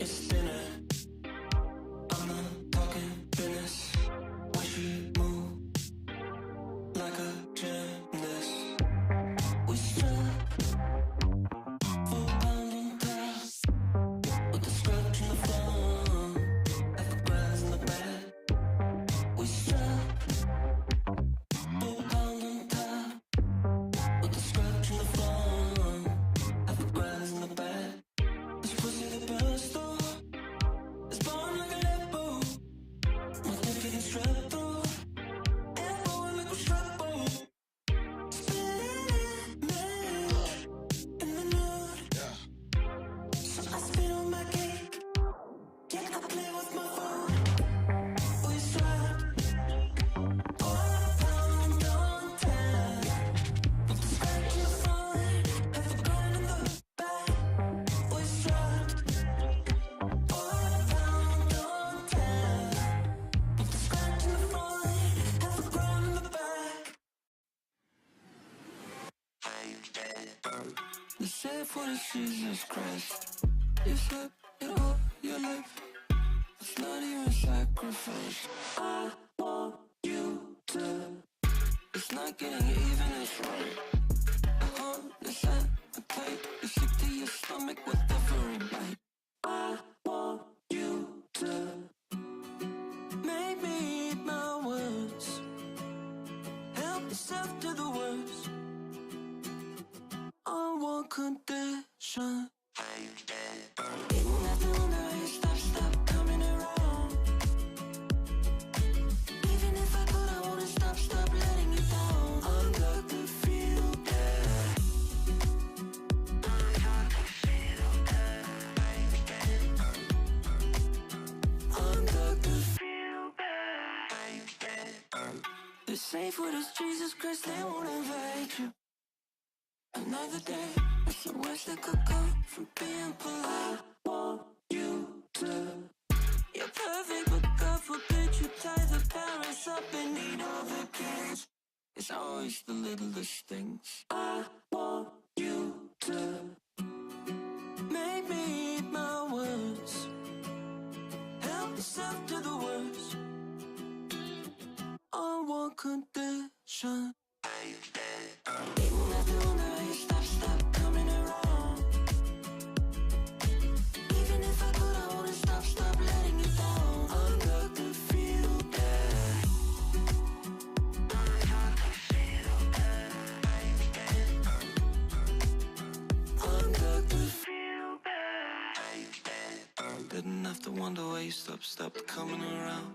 it's dinner. I'm not talking business. When she move like a gymnast, we struck for pounding time with the scratch in the front, at the grass in the back. We struck for pounding time with the scratch in the front, at the grass in the back. This pussy the best though. It's born like a lepo. My dick getting strapped though. Elbow and like a strap on. Spinning in the nude. So I spit on my cake. Yeah, I play with my food. We strap all pound on ten. With the scratch in the front, have the burn in the back. We strap all pound on ten. With the scratch in the front, have the burn in the back. The safe word is Jesus Christ. You said it all your life. It's not even sacrifice. I want you to. It's not getting even, it's right. I hunt this appetite. You stick to your stomach with every bite. I want you to make me eat my words. Help yourself to the worst. On one condition. Didn't have to wonder how you stop coming around. Even if I could, I wouldn't stop letting you down. I'm got to feel bad. I'm got to feel bad. I'm got to feel bad. The safe word is Jesus Christ, they won't invite you. Another day, it's the worst that could come from being polite. I want you to. You're perfect, but God forbid you tie the parents up and eat all the kids. It's always the littlest things. I want you to make me eat my words. Help yourself to the worst. On one condition. Didn't have to wonder how you stop coming around. Even if I could, I wouldn't stop letting you down. I'm got to feel bad. I'm got to feel bad. I'm got to feel bad. Didn't have to wonder why you stopped coming around.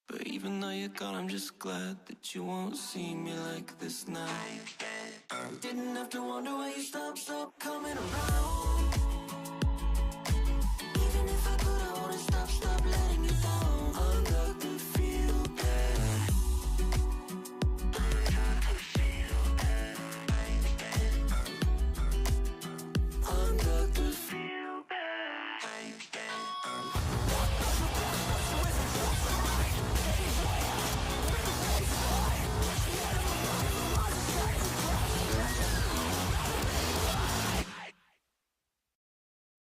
But even though you're gone, I'm just glad that you won't see me like this now. Didn't have to wonder why you stopped coming around. Even if I could, I wouldn't stop letting you down. I'm got to feel bad. I'm got to feel bad. I'm got to feel bad.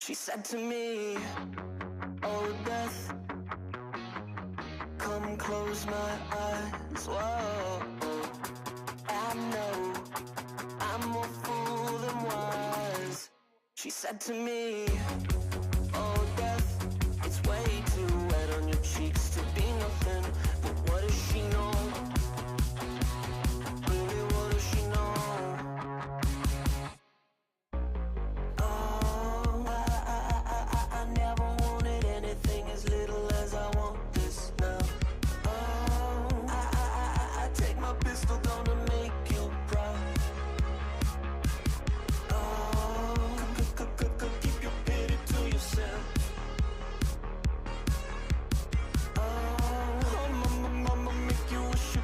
She said to me, oh death, come close my eyes. Whoa, I know I'm more fool than wise. She said to me, oh death, it's way too wet on your cheeks to be nothing. But what does she know? Really, what does she know? Mama, make you wish you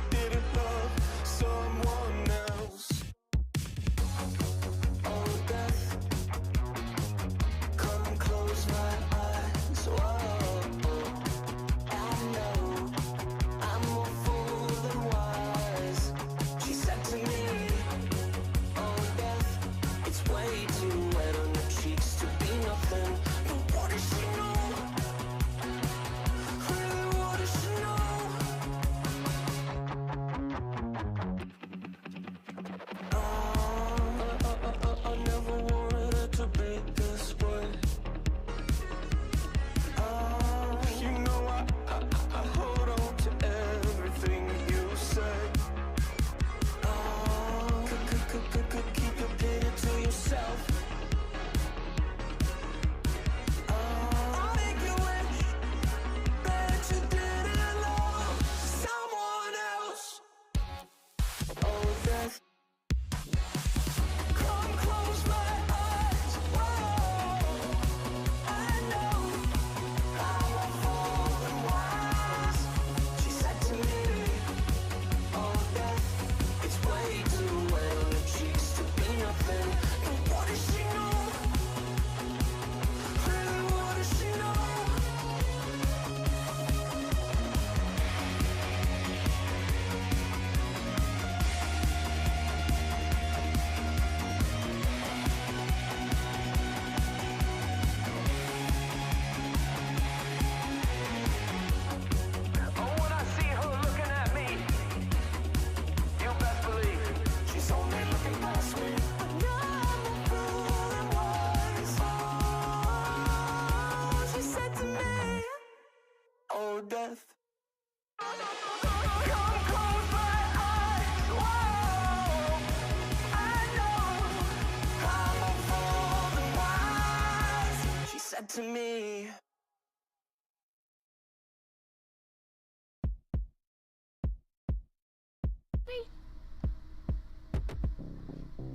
lied to me.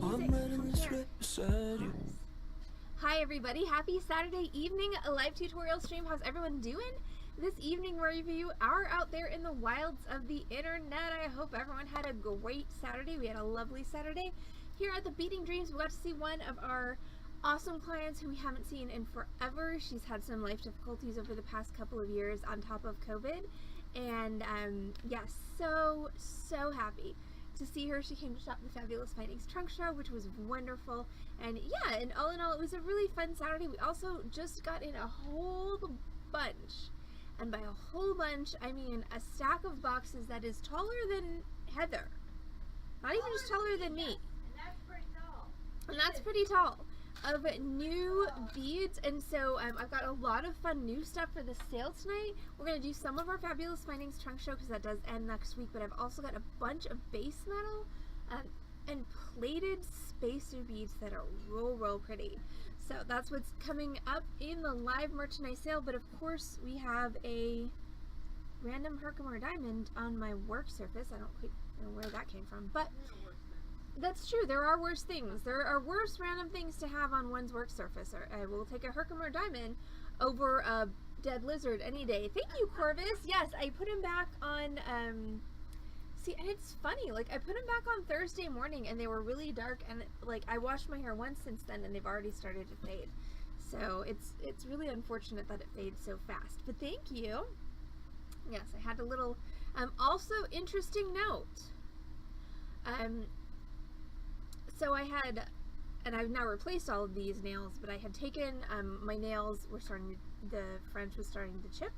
I'm running this way beside you. Hi everybody, happy Saturday evening, a live tutorial stream. How's everyone doing? This evening wherever you are out there in the wilds of the internet, I hope everyone had a great Saturday. We had a lovely Saturday. Here at the Beading Dreams, we got to see one of our awesome clients who we haven't seen in forever. She's had some life difficulties over the past couple of years on top of COVID. And yes, so happy to see her. She came to shop the Fabulous Findings Trunk Show, which was wonderful. And yeah, and all in all, it was a really fun Saturday. We also just got in a whole bunch, and by a whole bunch, I mean a stack of boxes that is taller than Heather. Not even just taller than me. And that's pretty tall. And that's pretty tall. Of new beads, and so I've got a lot of fun new stuff for the sale tonight. We're going to do some of our Fabulous Findings Trunk Show because that does end next week, but I've also got a bunch of base metal and plated spacer beads that are real pretty. So that's what's coming up in the live merchandise sale, but of course we have a random Herkimer diamond on my work surface. I don't quite know where that came from, but that's true. There are worse things. There are worse random things to have on one's work surface. I will take a Herkimer diamond over a dead lizard any day. Thank you, Corvus. Yes, I put him back on, see, and it's funny, like, I put him back on Thursday morning, and they were really dark, and, like, I washed my hair once since then, and they've already started to fade. So, it's really unfortunate that it fades so fast. But thank you. Yes, I had a little, also, interesting note. So I had, and I've now replaced all of these nails, but I had taken, my nails were starting to, the French was starting to chip.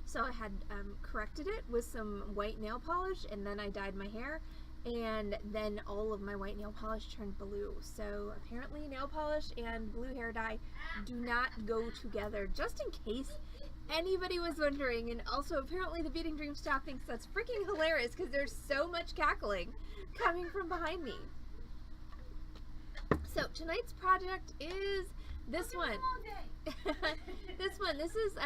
So I had corrected it with some white nail polish, and then I dyed my hair, and then all of my white nail polish turned blue. So apparently nail polish and blue hair dye do not go together, just in case anybody was wondering. And also apparently the Beading Dream staff thinks that's freaking hilarious because there's so much cackling coming from behind me. So tonight's project is this one. This is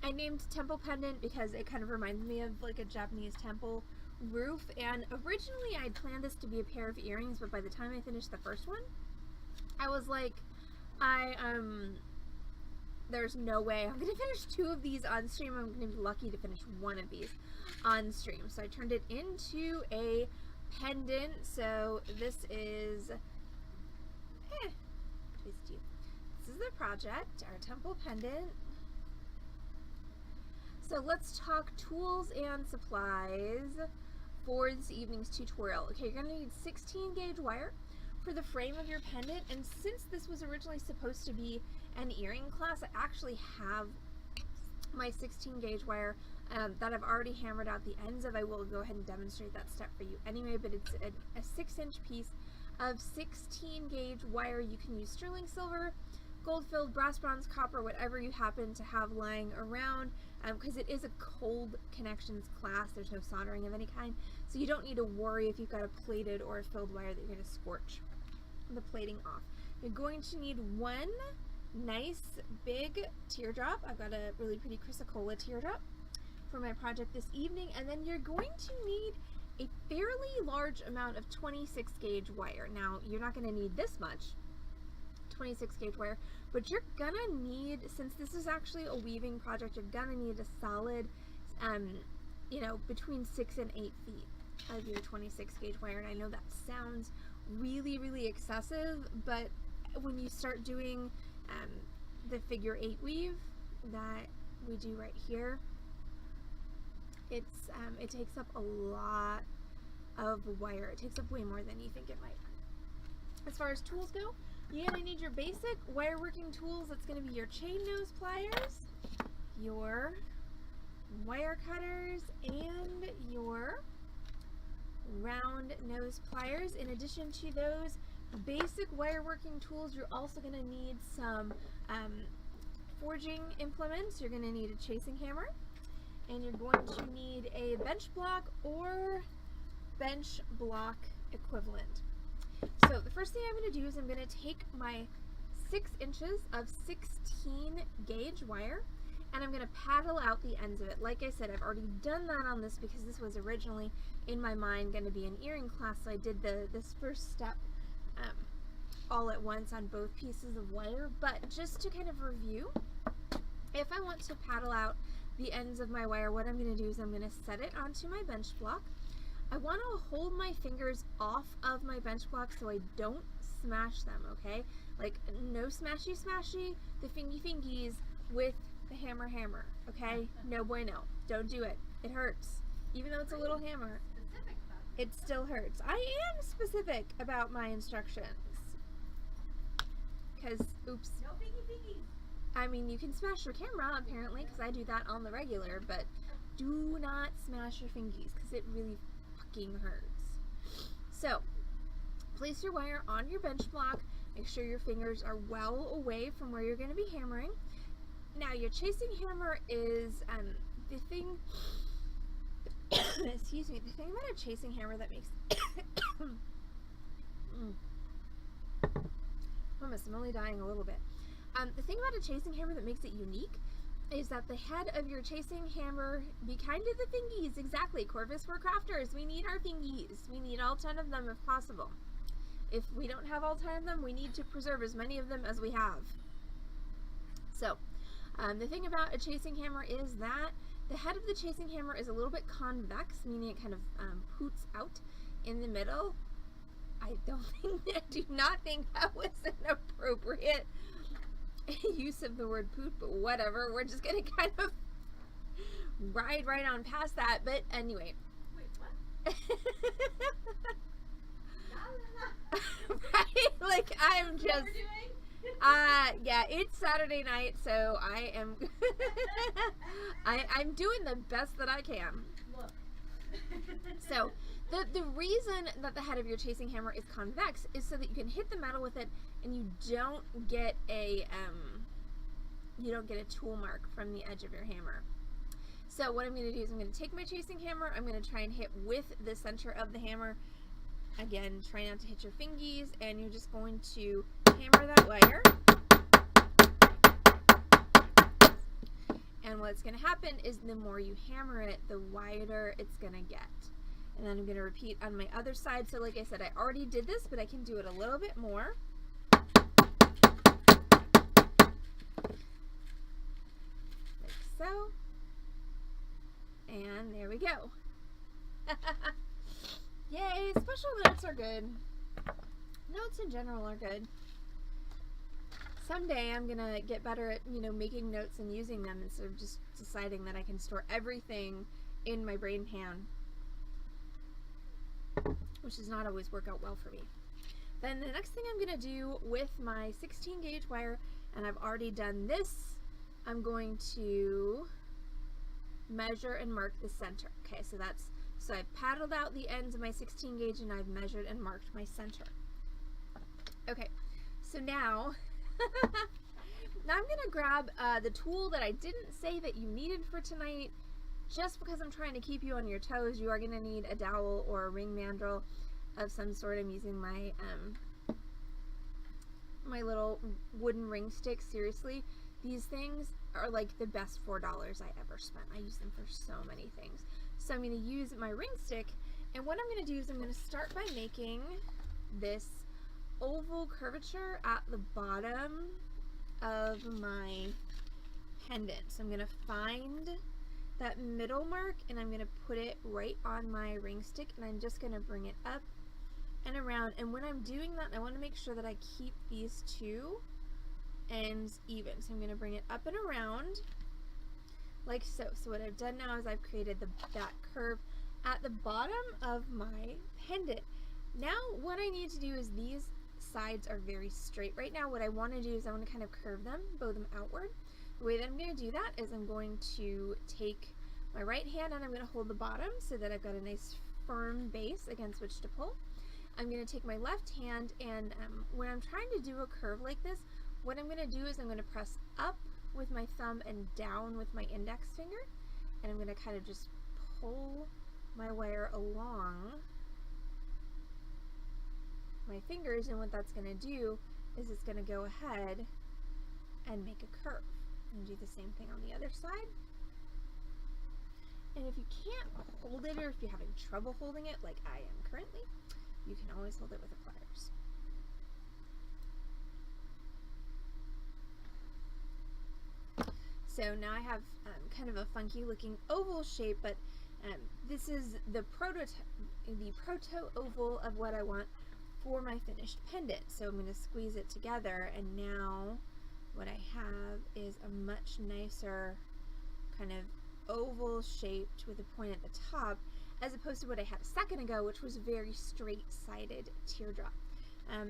I named Temple Pendant because it kind of reminds me of like a Japanese temple roof, and originally I'd planned this to be a pair of earrings, but by the time I finished the first one, I was like, there's no way I'm gonna finish 2 of these on stream. I'm gonna be lucky to finish 1 of these on stream. So I turned it into a pendant. So this is this is the project, our temple pendant. So let's talk tools and supplies for this evening's tutorial. Okay, you're gonna need 16 gauge wire for the frame of your pendant, and since this was originally supposed to be an earring class, I actually have my 16 gauge wire that I've already hammered out the ends of. I will go ahead and demonstrate that step for you anyway, but it's a 6-inch piece of 16 gauge wire. You can use sterling silver, gold filled, brass, bronze, copper, whatever you happen to have lying around, because it is a cold connections class. There's no soldering of any kind, so you don't need to worry if you've got a plated or a filled wire that you're going to scorch the plating off. You're going to need 1 nice big teardrop. I've got a really pretty Chrysocolla teardrop for my project this evening, and then you're going to need a fairly large amount of 26 gauge wire. Now, you're not going to need this much 26 gauge wire, but you're gonna need, since this is actually a weaving project, you're gonna need a solid, you know, between 6 and 8 feet of your 26 gauge wire. And I know that sounds really excessive, but when you start doing the figure 8 weave that we do right here, it takes up a lot of wire. It takes up way more than you think it might. As far as tools go, you're going to need your basic wire working tools. That's going to be your chain nose pliers, your wire cutters, and your round nose pliers. In addition to those basic wire working tools, you're also going to need some forging implements. You're going to need a chasing hammer, and you're going to need a bench block or bench block equivalent. So the first thing I'm going to do is I'm going to take my 6 inches of 16 gauge wire, and I'm going to paddle out the ends of it. Like I said, I've already done that on this because this was originally in my mind going to be an earring class, so I did this first step all at once on both pieces of wire. But just to kind of review, if I want to paddle out the ends of my wire, what I'm going to do is I'm going to set it onto my bench block. I want to hold my fingers off of my bench block so I don't smash them, okay? Like, no smashy smashy, the fingies with the hammer, okay? No bueno. Don't do it. It hurts. Even though it's a little hammer, it still hurts. I am specific about my instructions. Because, oops. No fingies. I mean, you can smash your camera, apparently, because I do that on the regular, but do not smash your fingies, because it really fucking hurts. So, place your wire on your bench block. Make sure your fingers are well away from where you're going to be hammering. Now, your chasing hammer is the thing, excuse me, the thing about a chasing hammer that makes, promise, I'm only dying a little bit. The thing about a chasing hammer that makes it unique is that the head of your chasing hammer, be kind to the fingies, exactly, Corvus, we're crafters, we need our fingies, we need all 10 of them if possible. If we don't have all 10 of them, we need to preserve as many of them as we have. So, the thing about a chasing hammer is that the head of the chasing hammer is a little bit convex, meaning it kind of poots out in the middle. I do not think that was an appropriate use of the word poot, but whatever. We're just gonna kind of ride right on past that. But anyway. Wait, what? Right? Like, I'm just, What we're doing? yeah, it's Saturday night, so I am I'm doing the best that I can. Look. So the reason that the head of your chasing hammer is convex is so that you can hit the metal with it and you don't get a tool mark from the edge of your hammer. So what I'm going to do is I'm going to take my chasing hammer, I'm going to try and hit with the center of the hammer. Again, try not to hit your fingies, and you're just going to hammer that wire. And what's going to happen is the more you hammer it, the wider it's going to get. And then I'm going to repeat on my other side. So like I said, I already did this, but I can do it a little bit more. Like so. And there we go. Yay, special notes are good. Notes in general are good. Someday I'm gonna get better at, making notes and using them instead of just deciding that I can store everything in my brain pan, which does not always work out well for me. Then the next thing I'm gonna do with my 16 gauge wire, and I've already done this, I'm going to measure and mark the center. Okay, so I've paddled out the ends of my 16 gauge and I've measured and marked my center. Okay, so now, I'm going to grab the tool that I didn't say that you needed for tonight. Just because I'm trying to keep you on your toes, you are going to need a dowel or a ring mandrel of some sort. I'm using my my little wooden ring stick. Seriously, these things are like the best $4 I ever spent. I use them for so many things. So I'm going to use my ring stick, and what I'm going to do is I'm going to start by making this oval curvature at the bottom of my pendant. So I'm going to find that middle mark and I'm going to put it right on my ring stick, and I'm just going to bring it up and around. And when I'm doing that, I want to make sure that I keep these two ends even. So I'm going to bring it up and around like so. So what I've done now is I've created that curve at the bottom of my pendant. Now what I need to do is these sides are very straight right now. What I want to do is I want to kind of curve them, bow them outward. The way that I'm going to do that is I'm going to take my right hand and I'm going to hold the bottom so that I've got a nice firm base against which to pull. I'm going to take my left hand, and when I'm trying to do a curve like this, what I'm going to do is I'm going to press up with my thumb and down with my index finger, and I'm going to kind of just pull my wire along my fingers, and what that's going to do is it's going to go ahead and make a curve. And do the same thing on the other side. And if you can't hold it, or if you're having trouble holding it like I am currently, you can always hold it with the pliers. So now I have kind of a funky looking oval shape, but this is the proto oval of what I want for my finished pendant. So I'm going to squeeze it together, and now what I have is a much nicer kind of oval shaped with a point at the top, as opposed to what I had a second ago, which was a very straight-sided teardrop.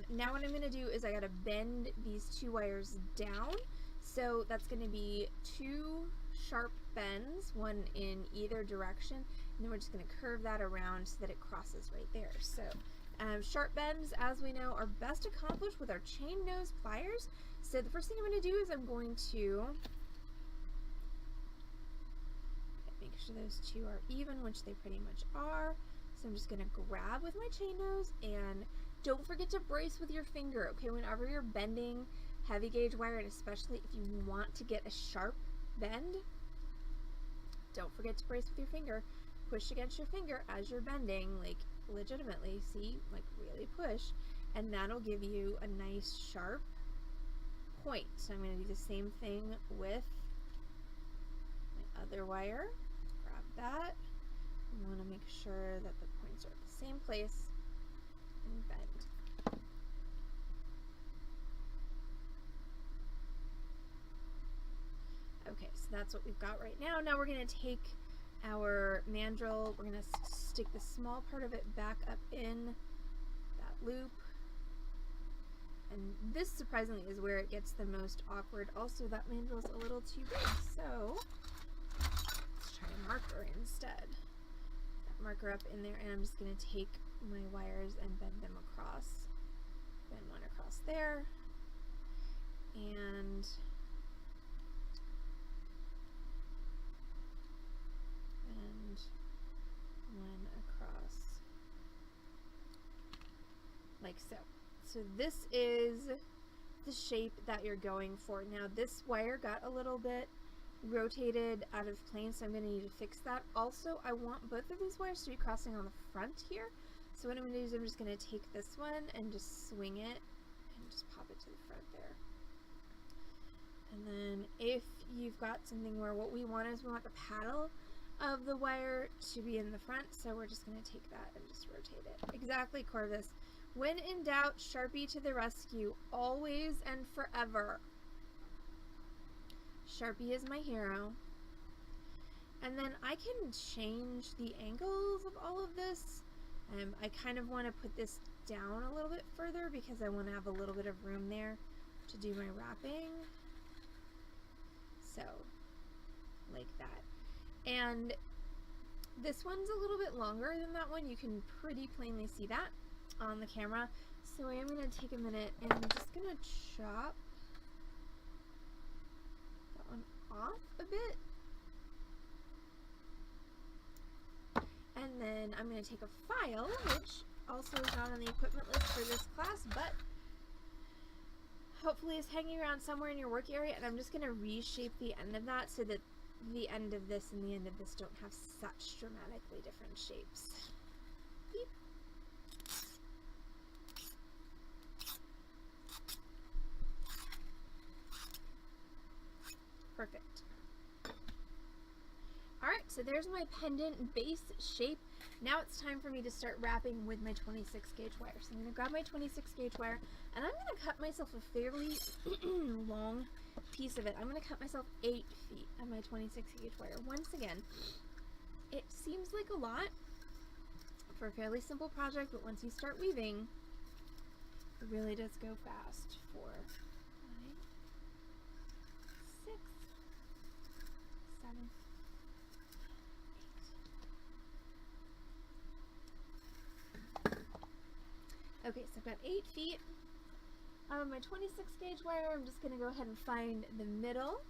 Now what I'm going to do is I got to bend these two wires down. So that's going to be 2 sharp bends, one in either direction, and then we're just going to curve that around so that it crosses right there. So sharp bends, as we know, are best accomplished with our chain nose pliers. So the first thing I'm going to do is I'm going to make sure those two are even, which they pretty much are. So I'm just going to grab with my chain nose, and don't forget to brace with your finger, okay? Whenever you're bending heavy gauge wire, and especially if you want to get a sharp bend, don't forget to brace with your finger. Push against your finger as you're bending, like legitimately, see, like really push, and that'll give you a nice sharp point. So I'm going to do the same thing with my other wire. Grab that. You want to make sure that the points are at the same place and bend. Okay, so that's what we've got right now. Now we're going to take our mandrel, we're going to stick the small part of it back up in that loop. And this, surprisingly, is where it gets the most awkward. Also, that mandrel's a little too big, so let's try a marker instead. That marker up in there, and I'm just going to take my wires and bend them across. Bend one across there, and one across like so. So this is the shape that you're going for. Now this wire got a little bit rotated out of plane, so I'm going to need to fix that. Also, I want both of these wires to be crossing on the front here. So what I'm going to do is I'm just going to take this one and just swing it and just pop it to the front there. And then if you've got something where what we want is we want the paddle of the wire to be in the front, so we're just going to take that and just rotate it. Exactly, Corvus. When in doubt, Sharpie to the rescue, always and forever. Sharpie is my hero. And then I can change the angles of all of this. I kind of want to put this down a little bit further because I want to have a little bit of room there to do my wrapping. So, like that. And this one's a little bit longer than that one. You can pretty plainly see that on the camera. So I am going to take a minute and I'm just going to chop that one off a bit. And then I'm going to take a file, which also is not on the equipment list for this class, but hopefully is hanging around somewhere in your work area, and I'm just going to reshape the end of that so that the end of this and the end of this don't have such dramatically different shapes. Beep. Perfect. Alright, so there's my pendant base shape. Now it's time for me to start wrapping with my 26 gauge wire. So I'm going to grab my 26 gauge wire and I'm going to cut myself a fairly long piece of it. I'm going to cut myself 8 feet of my 26 gauge wire. Once again, it seems like a lot for a fairly simple project, but once you start weaving, it really does go fast. 4, 5, 6, 7, 8. Okay, so I've got 8 feet of my 26 gauge wire. I'm just going to go ahead and find the middle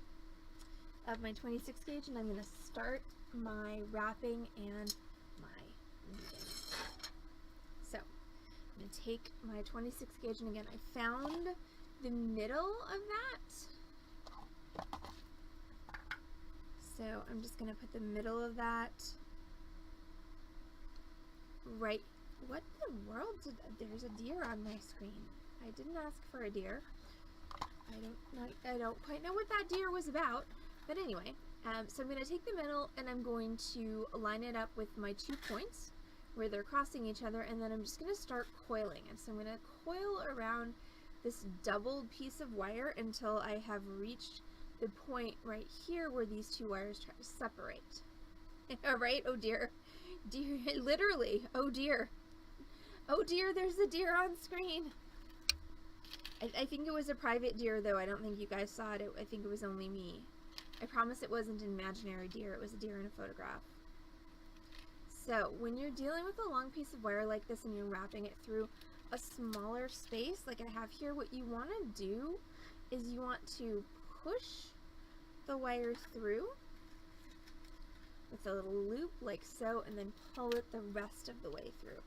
of my 26 gauge, and I'm going to start my wrapping and my weaving. So I'm going to take my 26 gauge, and again, I found the middle of that. So I'm just going to put the middle of that right. What the world there's a deer on my screen. I didn't ask for a deer. I don't quite know what that deer was about, but anyway, so I'm going to take the middle and I'm going to line it up with my 2 points where they're crossing each other, and then I'm just going to start coiling. And so I'm going to coil around this doubled piece of wire until I have reached the point right here where these 2 wires try to separate. All right, oh dear. Deer, literally, oh dear. Oh dear, there's a deer on screen. I think it was a private deer, though. I don't think you guys saw it. I think it was only me. I promise it wasn't an imaginary deer. It was a deer in a photograph. So, when you're dealing with a long piece of wire like this and you're wrapping it through a smaller space like I have here, what you want to do is you want to push the wire through with a little loop like so, and then pull it the rest of the way through.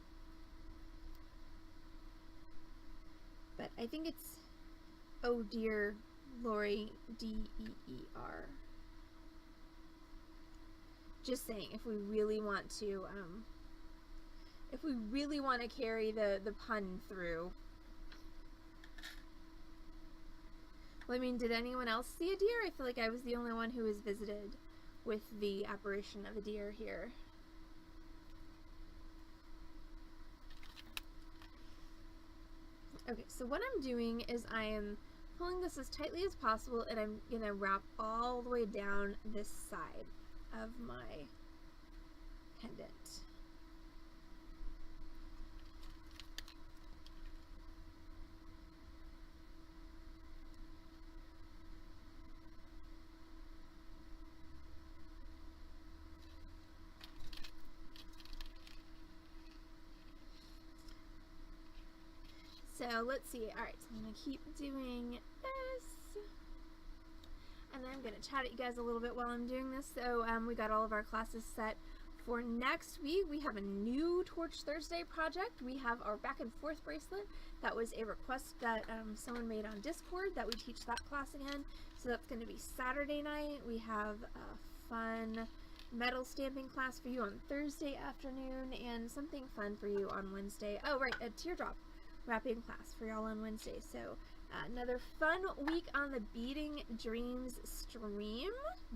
But I think it's oh dear Lori, D-E-E-R. Just saying, if we really want to carry the pun through. Well, I mean, did anyone else see a deer? I feel like I was the only one who was visited with the apparition of a deer here. Okay, so what I'm doing is I am pulling this as tightly as possible, and I'm going to wrap all the way down this side of my pendant. So let's see. Alright, so I'm going to keep doing this. And then I'm going to chat at you guys a little bit while I'm doing this. So we got all of our classes set for next week. We have a new Torch Thursday project. We have our back and forth bracelet. That was a request that someone made on Discord that we teach that class again. So that's going to be Saturday night. We have a fun metal stamping class for you on Thursday afternoon, and something fun for you on Wednesday. Oh, right, a teardrop wrapping class for y'all on Wednesday. So another fun week on the Beading Dreams stream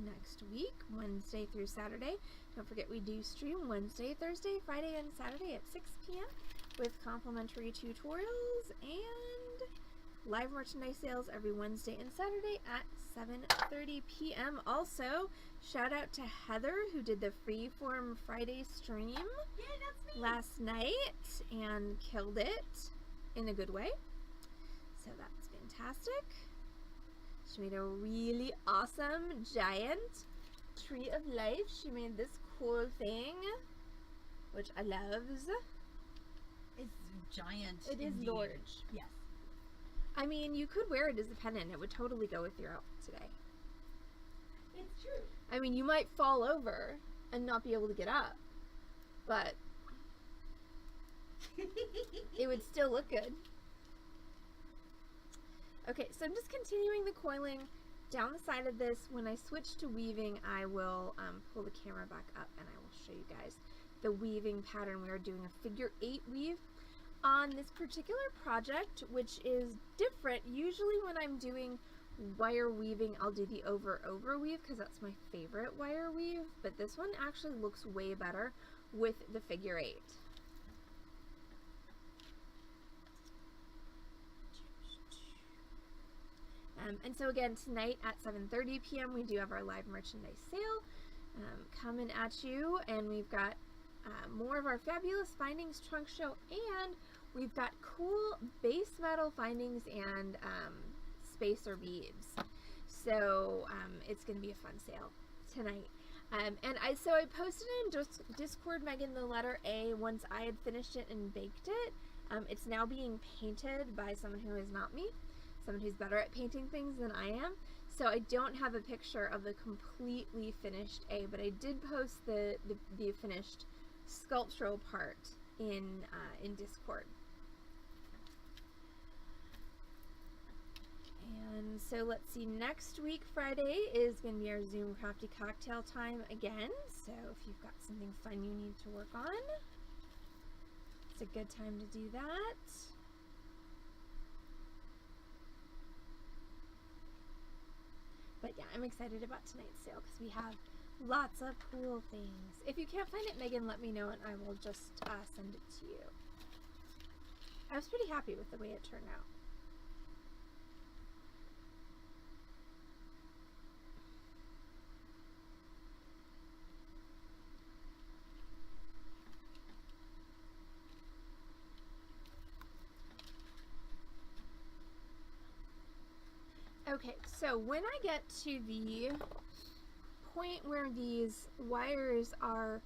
next week, Wednesday through Saturday. Don't forget we do stream Wednesday, Thursday, Friday, and Saturday at 6 p.m. with complimentary tutorials and live merchandise sales every Wednesday and Saturday at 7:30 p.m. Also, shout out to Heather, who did the Freeform Friday stream last night and killed it in a good way. So that's fantastic. She made a really awesome giant tree of life. She made this cool thing, which I loves. It's giant. It is indeed. large. Yes. I mean, you could wear it as a pendant. It would totally go with your outfit today. It's true. I mean, you might fall over and not be able to get up, but it would still look good. Okay, so I'm just continuing the coiling down the side of this. When I switch to weaving, I will pull the camera back up and I will show you guys the weaving pattern. We are doing a figure 8 weave on this particular project, which is different. Usually when I'm doing wire weaving, I'll do the over weave because that's my favorite wire weave, but this one actually looks way better with the figure 8. And so again, tonight at 7:30 p.m. we do have our live merchandise sale coming at you, and we've got more of our fabulous findings trunk show, and we've got cool base metal findings and spacer beads. So it's going to be a fun sale tonight. And I posted in Discord, Megan, the letter A once I had finished it and baked it. It's now being painted by someone who is not me, someone who's better at painting things than I am. So I don't have a picture of the completely finished A, but I did post the finished sculptural part in Discord. And so let's see, next week, Friday, is going to be our Zoom Crafty Cocktail time again. So if you've got something fun you need to work on, it's a good time to do that. But yeah, I'm excited about tonight's sale because we have lots of cool things. If you can't find it, Megan, let me know and I will just send it to you. I was pretty happy with the way it turned out. Okay, so when I get to the point where these wires are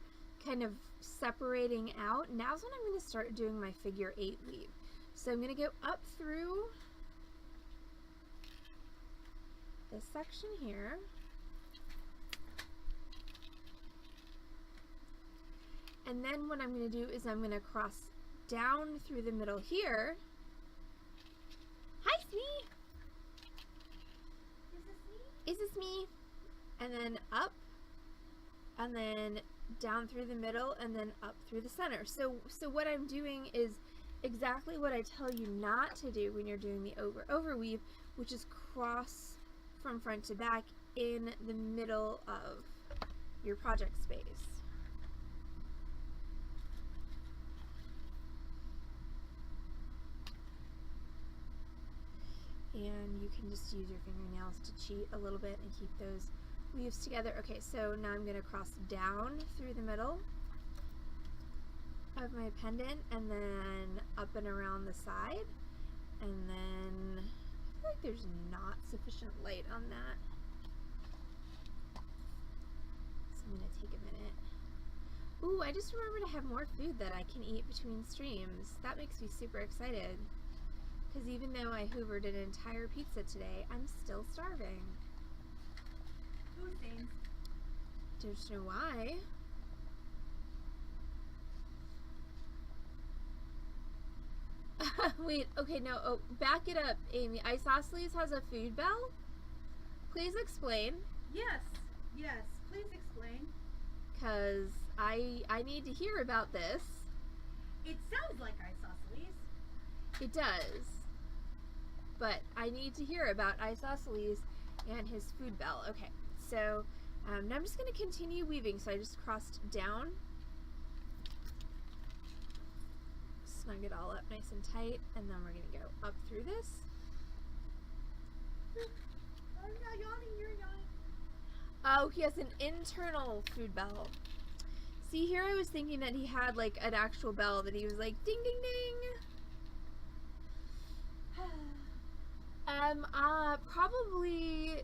kind of separating out, now's when I'm going to start doing my figure 8 weave. So I'm going to go up through this section here. And then what I'm going to do is I'm going to cross down through the middle here. Hi, Smee! Is this me? And then up, and then down through the middle, and then up through the center. So what I'm doing is exactly what I tell you not to do when you're doing the overweave, which is cross from front to back in the middle of your project space. And you can just use your fingernails to cheat a little bit and keep those weaves together. Okay, so now I'm going to cross down through the middle of my pendant and then up and around the side. And then I feel like there's not sufficient light on that. So I'm going to take a minute. Ooh, I just remembered I have more food that I can eat between streams. That makes me super excited. Because even though I hoovered an entire pizza today, I'm still starving. Food things. Don't know why. Wait, okay, no, oh, back it up, Amy. Isosceles has a food bell? Please explain. Yes, yes, please explain. Because I need to hear about this. It sounds like isosceles. It does. But I need to hear about Isosceles and his food bell. Okay, so now I'm just going to continue weaving. So I just crossed down, snug it all up nice and tight, and then we're going to go up through this. I'm not yawning, you're yawning. Oh, he has an internal food bell. See, here I was thinking that he had like an actual bell that he was like ding ding ding. Probably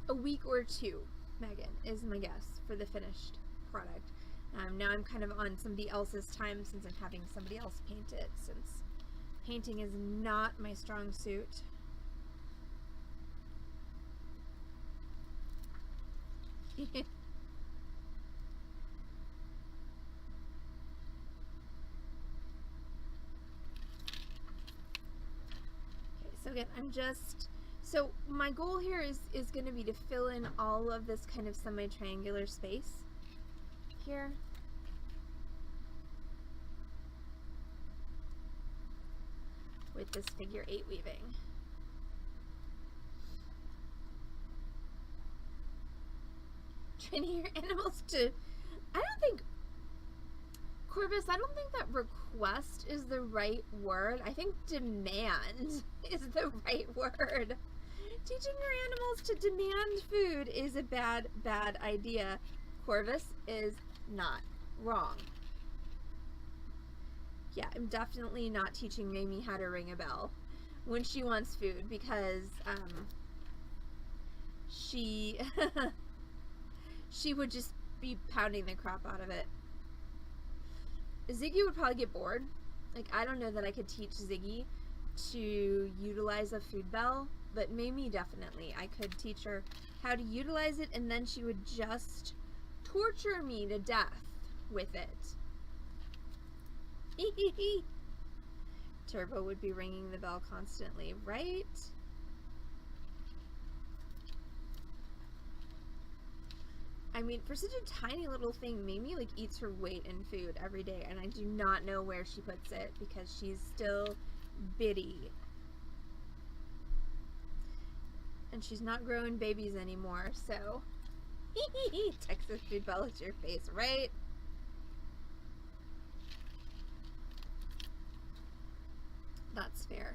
a week or two, Megan, is my guess for the finished product. Now I'm kind of on somebody else's time since I'm having somebody else paint it, since painting is not my strong suit. Okay, so again, so my goal here is going to be to fill in all of this kind of semi-triangular space here. With this figure 8 weaving. Training your animals to, Corvus, I don't think that request is the right word. I think demand is the right word. Teaching your animals to demand food is a bad idea. Corvus is not wrong. Yeah, I'm definitely not teaching Mamie how to ring a bell when she wants food, because she she would just be pounding the crap out of it. Ziggy would probably get bored. Like, I don't know that I could teach Ziggy to utilize a food bell, but Mamie definitely. I could teach her how to utilize it, and then she would just torture me to death with it. Turbo would be ringing the bell constantly, right? I mean, for such a tiny little thing, Mamie like eats her weight in food every day, and I do not know where she puts it because she's still bitty. And she's not growing babies anymore, so Texas food bell is your face, right? That's fair.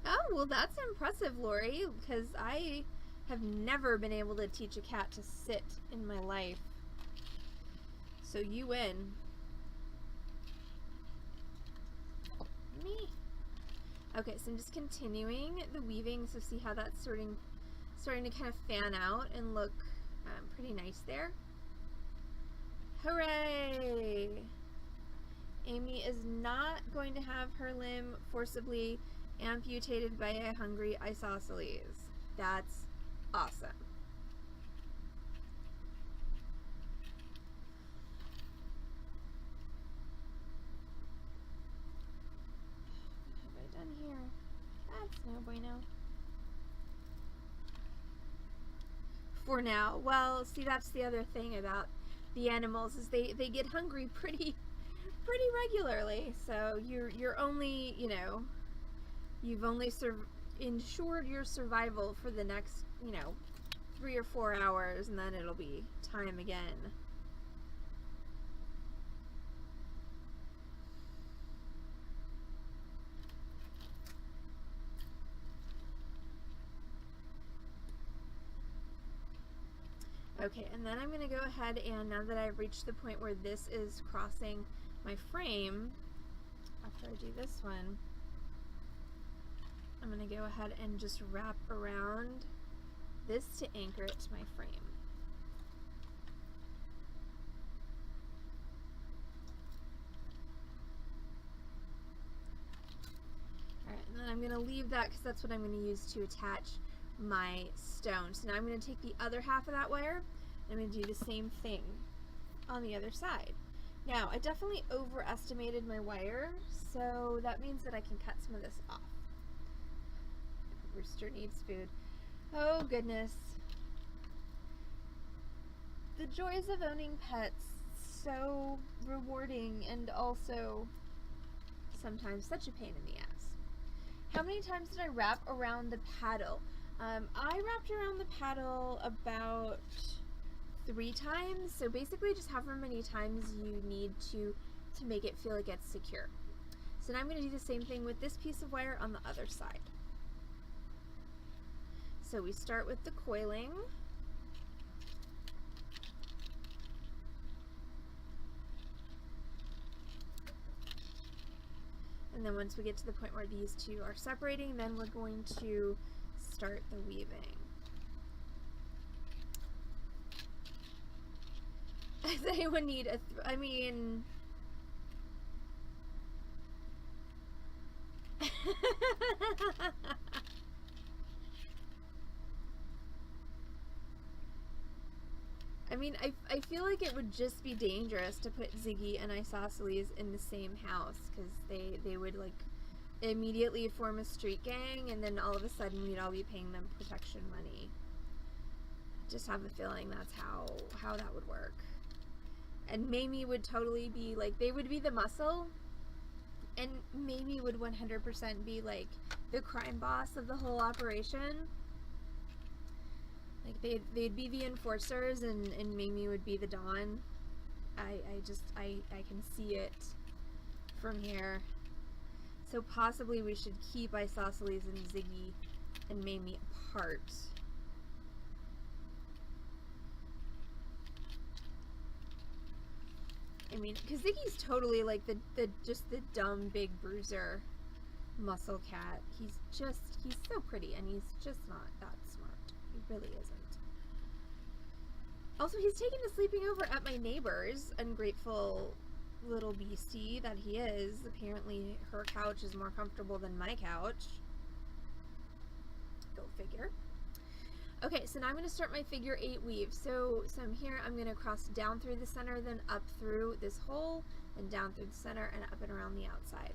Oh, well, that's impressive, Lori, because I have never been able to teach a cat to sit in my life. So you win. Me. Okay, so I'm just continuing the weaving, so see how that's starting to kind of fan out and look pretty nice there. Hooray! Amy is not going to have her limb forcibly amputated by a hungry isosceles. That's awesome. What have I done here? That's no bueno. For now. Well, see, that's the other thing about the animals is they get hungry pretty regularly. So you're only, you know, you've only ensured your survival for the next, you know, 3 or 4 hours, and then it'll be time again. Okay, and then I'm going to go ahead and now that I've reached the point where this is crossing my frame, after I do this one, I'm going to go ahead and just wrap around this to anchor it to my frame. Alright, and then I'm going to leave that because that's what I'm going to use to attach my stone. So now I'm going to take the other half of that wire and I'm going to do the same thing on the other side. Now, I definitely overestimated my wire, so that means that I can cut some of this off. Rooster needs food. Oh goodness. The joys of owning pets, so rewarding and also sometimes such a pain in the ass. How many times did I wrap around the paddle? I wrapped around the paddle about 3 times, so basically just however many times you need to make it feel like it's secure. So now I'm going to do the same thing with this piece of wire on the other side. So we start with the coiling. And then once we get to the point where these two are separating, then we're going to start the weaving. Does anyone need I mean... I mean, I feel like it would just be dangerous to put Ziggy and Isosceles in the same house, because they would, like, immediately form a street gang, and then all of a sudden we'd all be paying them protection money. I just have a feeling that's how that would work. And Mamie would totally be, like, they would be the muscle, and Mamie would 100% be, like, the crime boss of the whole operation. Like, they'd be the enforcers, and Mamie would be the Dawn. I can see it from here. So possibly we should keep Isosceles and Ziggy and Mamie apart. I mean, because Ziggy's totally like just the dumb big bruiser muscle cat. He's so pretty, and he's just not that smart. He really isn't. Also, he's taken to sleeping over at my neighbor's, ungrateful little beastie that he is. Apparently her couch is more comfortable than my couch. Go figure. Okay, so now I'm going to start my figure 8 weave. So I'm here, I'm going to cross down through the center, then up through this hole, and down through the center, and up and around the outside.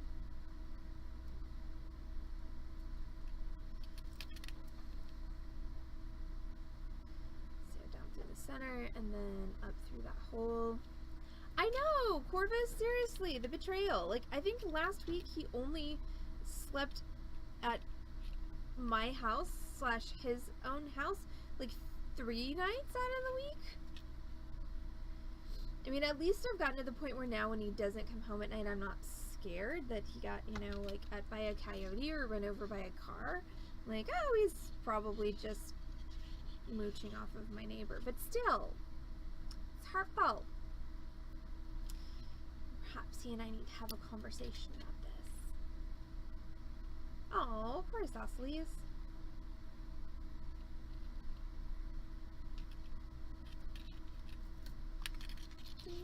So down through the center, and then up through that hole. I know! Corvus, seriously, the betrayal. Like, I think last week he only slept at my house / his own house like 3 nights out of the week. I mean, at least I've gotten to the point where now when he doesn't come home at night, I'm not scared that he got, you know, like by a coyote or run over by a car. Like, oh, he's probably just mooching off of my neighbor. But still, it's hurtful. Perhaps he and I need to have a conversation about this. Oh, poor isosceles. Okay,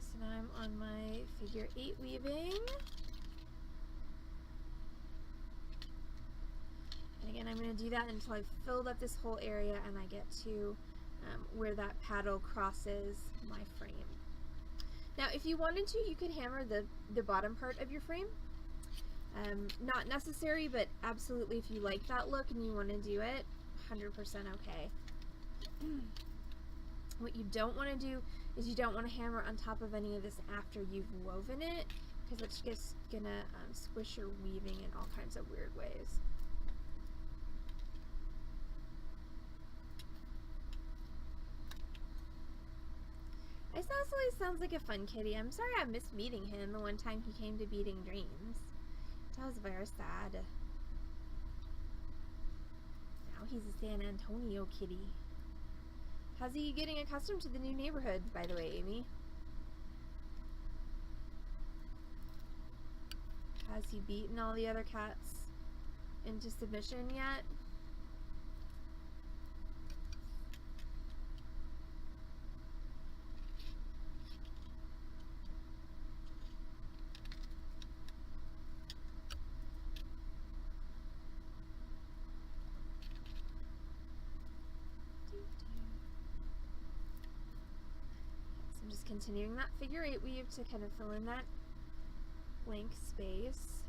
so now I'm on my figure 8 weaving. And again, I'm going to do that until I've filled up this whole area and I get to where that paddle crosses my frame. Now, if you wanted to, you could hammer the bottom part of your frame. Not necessary, but absolutely if you like that look and you want to do it, 100% okay. What you don't want to do is you don't want to hammer on top of any of this after you've woven it, because it's just gonna squish your weaving in all kinds of weird ways. Isosceles sounds like a fun kitty. I'm sorry I missed meeting him the one time he came to Beading Dreams. That was very sad. Now he's a San Antonio kitty. How's he getting accustomed to the new neighborhood, by the way, Amy? Has he beaten all the other cats into submission yet? Continuing that figure 8 weave to kind of fill in that blank space.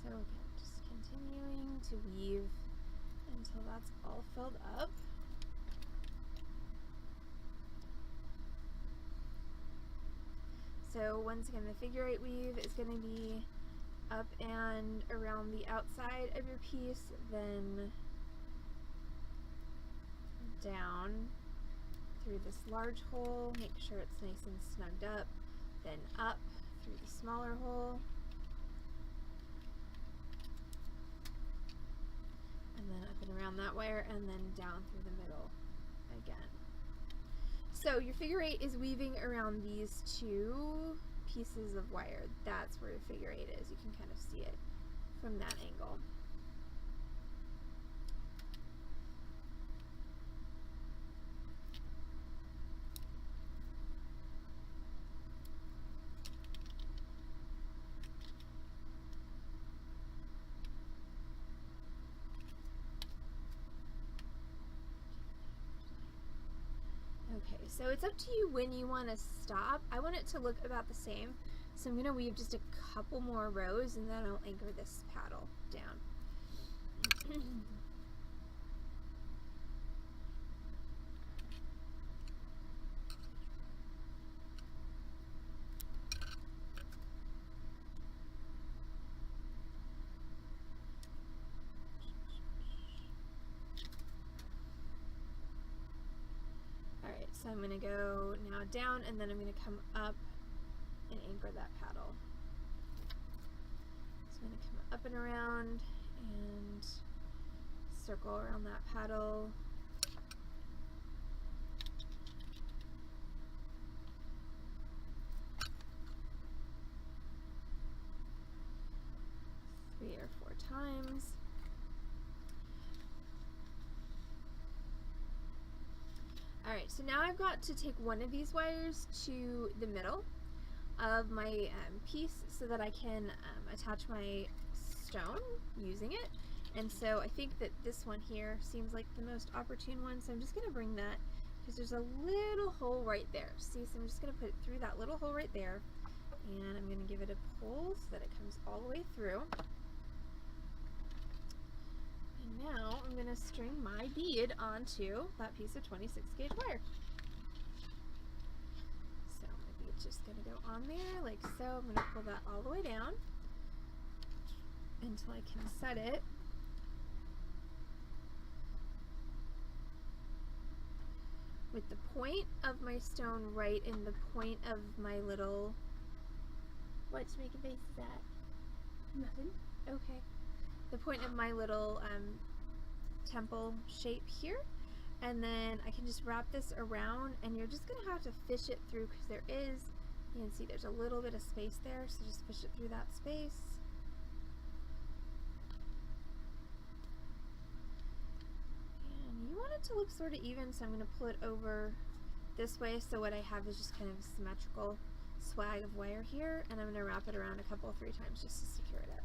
So again, just continuing to weave until that's all filled up. So once again, the figure 8 weave is going to be up and around the outside of your piece, then down through this large hole, make sure it's nice and snugged up, then up through the smaller hole, and then up and around that wire, and then down through the middle again. So your figure 8 is weaving around these 2 pieces of wire. That's where your figure 8 is. You can kind of see it from that angle. Okay, so it's up to you when you want to stop. I want it to look about the same, so I'm going to weave just a couple more rows and then I'll anchor this paddle down. So I'm going to go now down, and then I'm going to come up and anchor that paddle. So I'm going to come up and around and circle around that paddle. Three or four times. Alright, so now I've got to take one of these wires to the middle of my piece so that I can attach my stone using it. And so I think that this one here seems like the most opportune one, so I'm just going to bring that because there's a little hole right there. See, so I'm just going to put it through that little hole right there, and I'm going to give it a pull so that it comes all the way through. And now I'm going to string my bead onto that piece of 26 gauge wire. So my bead's just going to go on there like so. I'm going to pull that all the way down until I can set it. With the point of my stone right in the point of my little... What's making faces at? Nothing. Okay. The point of my little temple shape here. And then I can just wrap this around, and you're just going to have to fish it through because there is, you can see there's a little bit of space there, so just fish it through that space. You want it to look sort of even, so I'm going to pull it over this way so what I have is just kind of a symmetrical swag of wire here, and I'm going to wrap it around a couple, 3 times just to secure it up.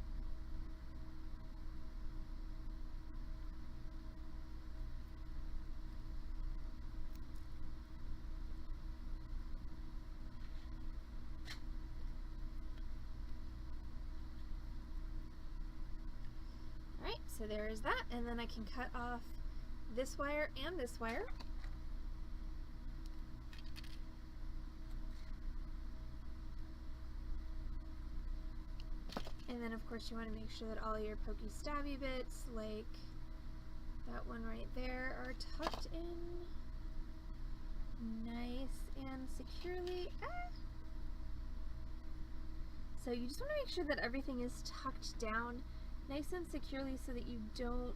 Alright, so there is that, and then I can cut off this wire and this wire. And then of course you want to make sure that all your pokey stabby bits, like that one right there, are tucked in nice and securely. So you just want to make sure that everything is tucked down nice and securely so that you don't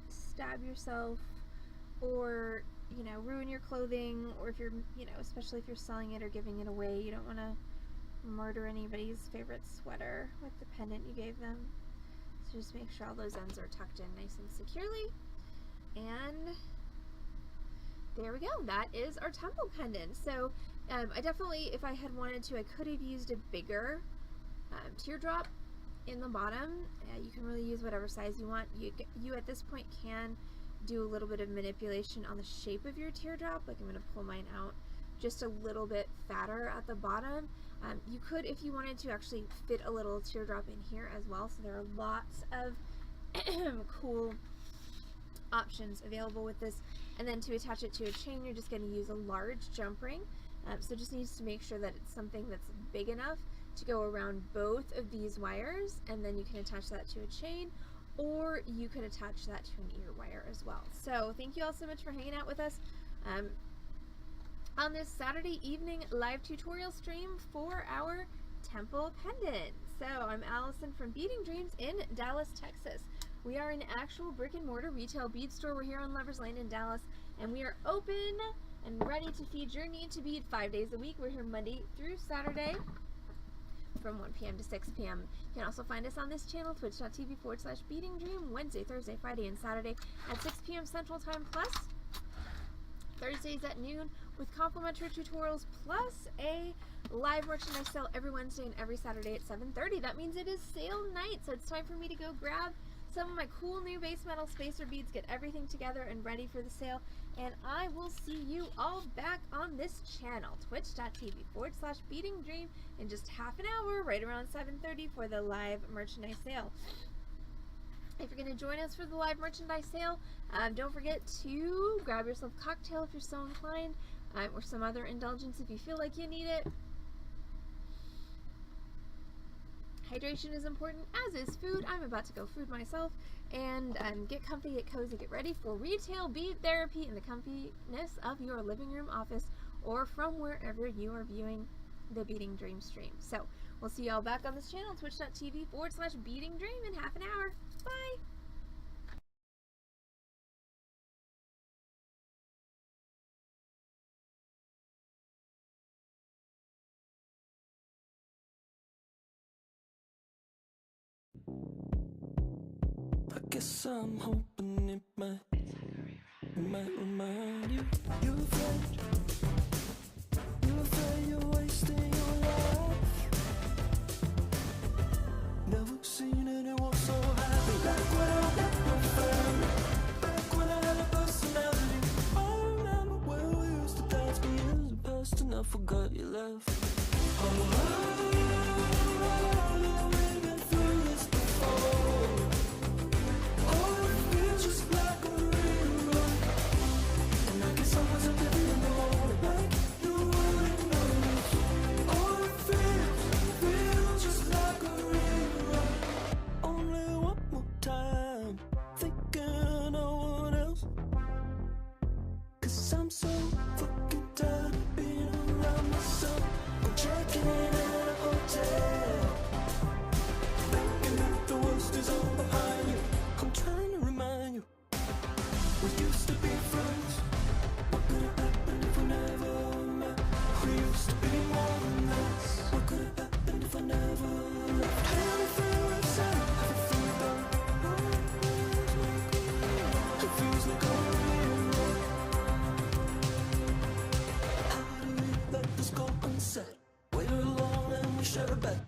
stab yourself or, you know, ruin your clothing, or if you're, you know, especially if you're selling it or giving it away, you don't want to murder anybody's favorite sweater with the pendant you gave them. So just make sure all those ends are tucked in nice and securely. And there we go. That is our temple pendant. So I definitely, if I had wanted to, I could have used a bigger teardrop in the bottom. You can really use whatever size you want. You at this point can do a little bit of manipulation on the shape of your teardrop. Like I'm going to pull mine out just a little bit fatter at the bottom. You could, if you wanted to, actually fit a little teardrop in here as well. So there are lots of cool options available with this. And then to attach it to a chain, you're just going to use a large jump ring. So just needs to make sure that it's something that's big enough to go around both of these wires, and then you can attach that to a chain, or you could attach that to an ear wire as well. So thank you all so much for hanging out with us on this Saturday evening live tutorial stream for our temple pendant. So I'm Allison from Beading Dreams in Dallas, Texas. We are an actual brick and mortar retail bead store. We're here on Lovers Lane in Dallas, and we are open and ready to feed your need to bead 5 days a week. We're here Monday through Saturday from 1 p.m. to 6 p.m. You can also find us on this channel, twitch.tv/beadingdream, Wednesday, Thursday, Friday, and Saturday at 6 p.m. Central Time, plus Thursdays at noon with complimentary tutorials, plus a live merchandise sale every Wednesday and every Saturday at 7:30. That means it is sale night, so it's time for me to go grab some of my cool new base metal spacer beads, get everything together and ready for the sale, and I will see you all back on this channel, twitch.tv/beadingdream, in just half an hour, right around 7:30 for the live merchandise sale. If you're going to join us for the live merchandise sale, don't forget to grab yourself a cocktail if you're so inclined, or some other indulgence if you feel like you need it. Hydration is important, as is food. I'm about to go food myself, and get comfy, get cozy, get ready for retail bead therapy in the comfiness of your living room, office, or from wherever you are viewing the Beading Dream stream. So we'll see you all back on this channel, twitch.tv/beadingdream in half an hour. Bye! I guess I'm hoping it might remind you. You're afraid you're wasting your life. Never seen anyone so happy. Back when I had no family, back when I had a personality. I remember when we used to dance, but years have passed and I forgot you left. Oh, we've been through this before. Oh, it feels just like a rerun. And I guess I wasn't living in the moment like you wouldn't notice. Oh, it feels just like a rerun. Only one more time, thinking no one else. 'Cause I'm so fucking tired of being around myself. I'm checking in at a hotel, thinking that the worst is all behind you. I'm trying to remind you, we used to be friends. What could have happened if we never met? We used to be more than this. What could have happened if I never left? Everything we've said, everything we've done, it feels like a rerun. How do we let this go unsaid? We're alone and we share a bed.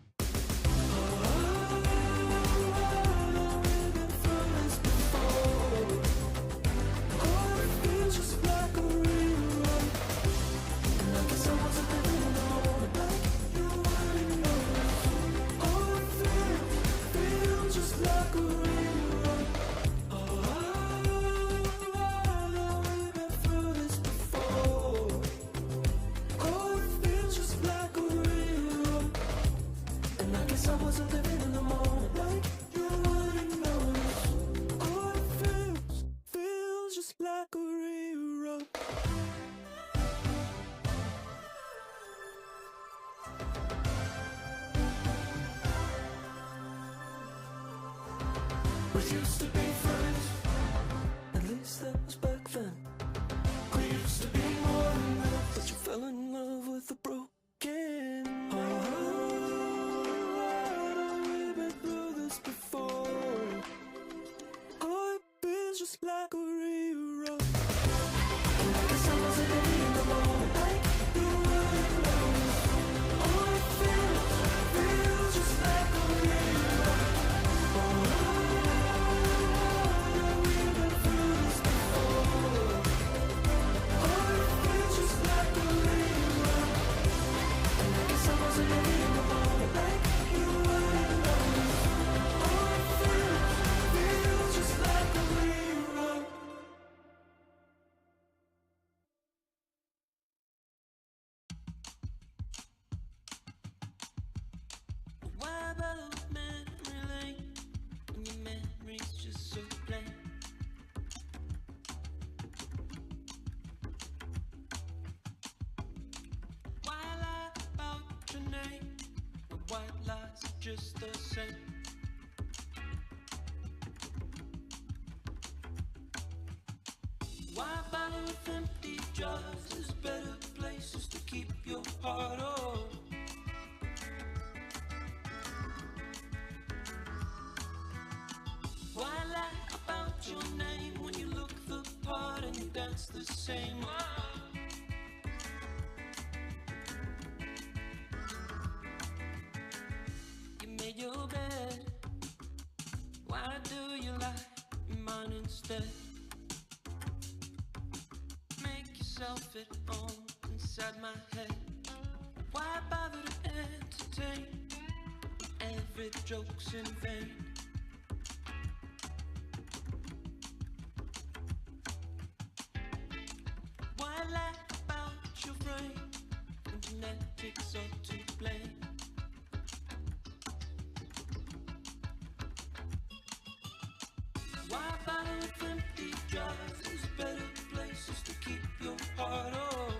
We've been through this before. Oh, it feels just like a rerun. And I guess I wasn't living in the moment like you wouldn't notice. Oh, it feels just like a rerun. Oh, we've been through this before. Oh, it feels just like a rerun. And I guess I wasn't living in the moment like you wouldn't notice. Oh, it feels just like a rerun. We used to be friends, at least that was back then. We used to be more than that, but you fell in love with a broken heart. We've been through this before. Oh, it feels just like a rerun. And I guess I wasn't living in the moment like you wouldn't notice. Oh, it feels just like a rerun. Oh, we've been through this before. Oh, it feels just like a rerun. And I guess I wasn't living in the moment like you wouldn't notice. Oh, it feels just like a rerun. Why about memory lane when your memory's just so plain? Why lie about your name when white lies are just the same? Why bother with empty jars? There's better places to keep your heart on. Why lie about your name when you look the part and you dance the same? You made your bed. Why do you lie in mine instead? Make yourself at home inside my head. Why bother to entertain? Every joke's in vain. Why lie about your brain when genetics are to blame? Why bother with empty jars? There's better places to keep your heart on.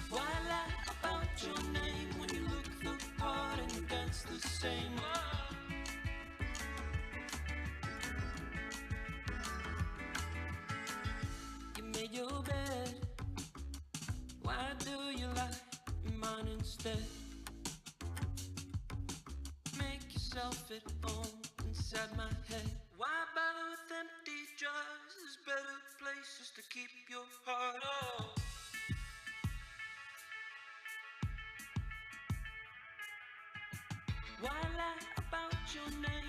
Why lie about your name when you look the your bed. Why do you lie in mine instead? Make yourself at home inside my head. Why bother with empty jars? There's better places to keep your heart. Oh. Why lie about your name?